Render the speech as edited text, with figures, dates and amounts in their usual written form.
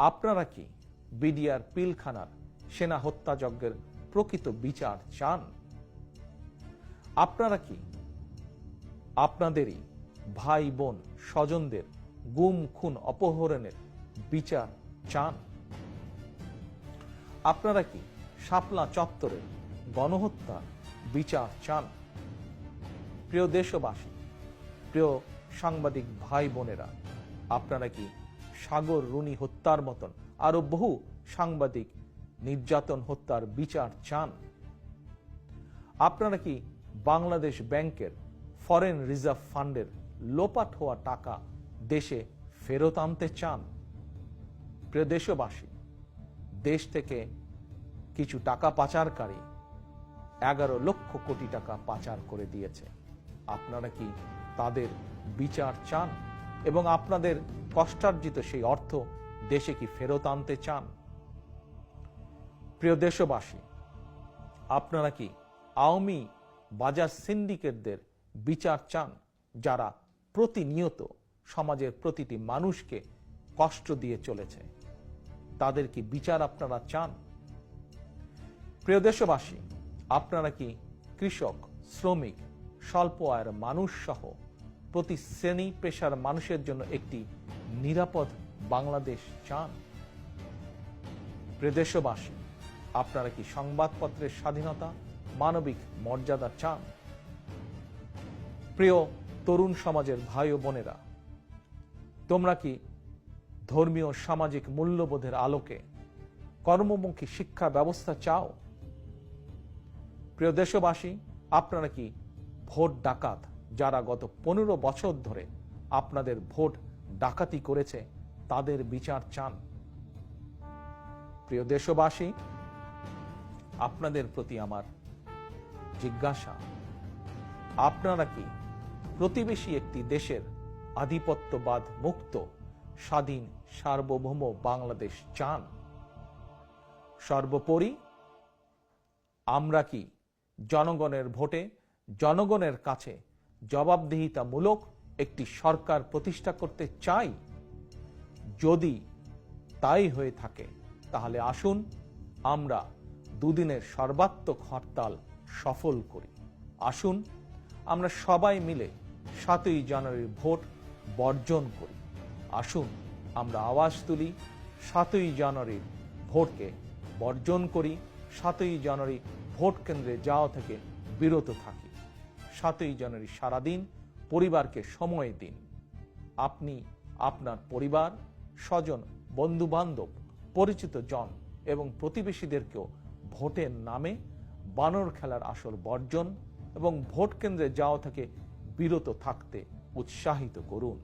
আপনারা কি বিডিআর পিলখানার সেনা হত্যাযজ্ঞের প্রকৃত বিচার চান? আপনারা কি আপনাদেরই ভাই বোন স্বজনদের গুম খুন অপহরণের বিচার চান? আপনারা কি শাপলা চত্বরের গণহত্যার বিচার চান? প্রিয় দেশবাসী, প্রিয় সাংবাদিক ভাই বোনেরা, আপনারা কি সাগর রুনি হত্যার মতন আরো বহু সাংবাদিক নির্যাতন হত্যার বিচার চান? আপনারা কি বাংলাদেশ ব্যাংকের ফরেন রিজার্ভ ফান্ডের লোপাট হওয়া টাকা দেশে ফেরত আনতে চান? প্রিয় দেশবাসী, দেশ থেকে কিছু টাকা পাচারকারী 11 লক্ষ কোটি টাকা পাচার করে দিয়েছে। আপনারা কি তাদের বিচার চান এবং আপনাদের কষ্টার্জিত সেই অর্থ দেশে কি ফেরত আনতে চান? প্রিয় দেশবাসী, আপনারা কি আওয়ামী বাজার সিন্ডিকেটদের বিচার চান, যারা প্রতিনিয়ত সমাজের প্রতিটি মানুষকে কষ্ট দিয়ে চলেছে? তাদের কি বিচার আপনারা চান? প্রিয় দেশবাসী, আপনারা কি কৃষক, শ্রমিক, স্বল্প আয়ের মানুষ সহ প্রতি শ্রেণী পেশার মানুষের জন্য একটি নিরাপদ বাংলাদেশ চান? প্রিয় দেশবাসী, আপনারা কি সংবাদপত্রের স্বাধীনতা, মানবিক মর্যাদা চান? প্রিয় তরুণ সমাজের ভাই ও বোনেরা, তোমরা কি ধর্মীয় সামাজিক মূল্যবোধের আলোকে কর্মমুখী শিক্ষা ব্যবস্থা চাও? প্রিয় দেশবাসী, আপনারা কি ভোট ডাকাত যারা গত 15 বছর ধরে আপনাদের ভোট ডাকাতি করেছে তাদের বিচার চান? প্রিয় দেশবাসী, আপনাদের প্রতি আমার জিজ্ঞাসা, আপনারা কি প্রতিবেশী একটি দেশের আধিপত্যবাদ মুক্ত স্বাধীন সার্বভৌম বাংলাদেশ চান? সর্বোপরি, আমরা কি জনগণের ভোটে জনগণের কাছে জবাবদিহিতামূলক একটি সরকার প্রতিষ্ঠা করতে চাই? যদি তাই হয়ে থাকে, তাহলে আসুন আমরা দুদিনের সর্বাত্মক হরতাল সফল করি। আসুন আমরা সবাই মিলে 7ই জানুয়ারির ভোট বর্জন করি। আসুন আমরা আওয়াজ তুলি, 7ই জানুয়ারির ভোটকে বর্জন করি। 7ই জানুয়ারি ভোট কেন্দ্রে যাওয়া থেকে বিরত থাকি। 7ই জানুয়ারি সারাদিন পরিবারকে সময় দিন। আপনি আপনার পরিবার, স্বজন, বন্ধু বান্ধব, পরিচিত জন এবং প্রতিবেশীদেরকেও ভোটের নামে বানর খেলার আসর বর্জন এবং ভোট কেন্দ্রে যাওয়া থেকে বিরত থাকতে উৎসাহিত করুন।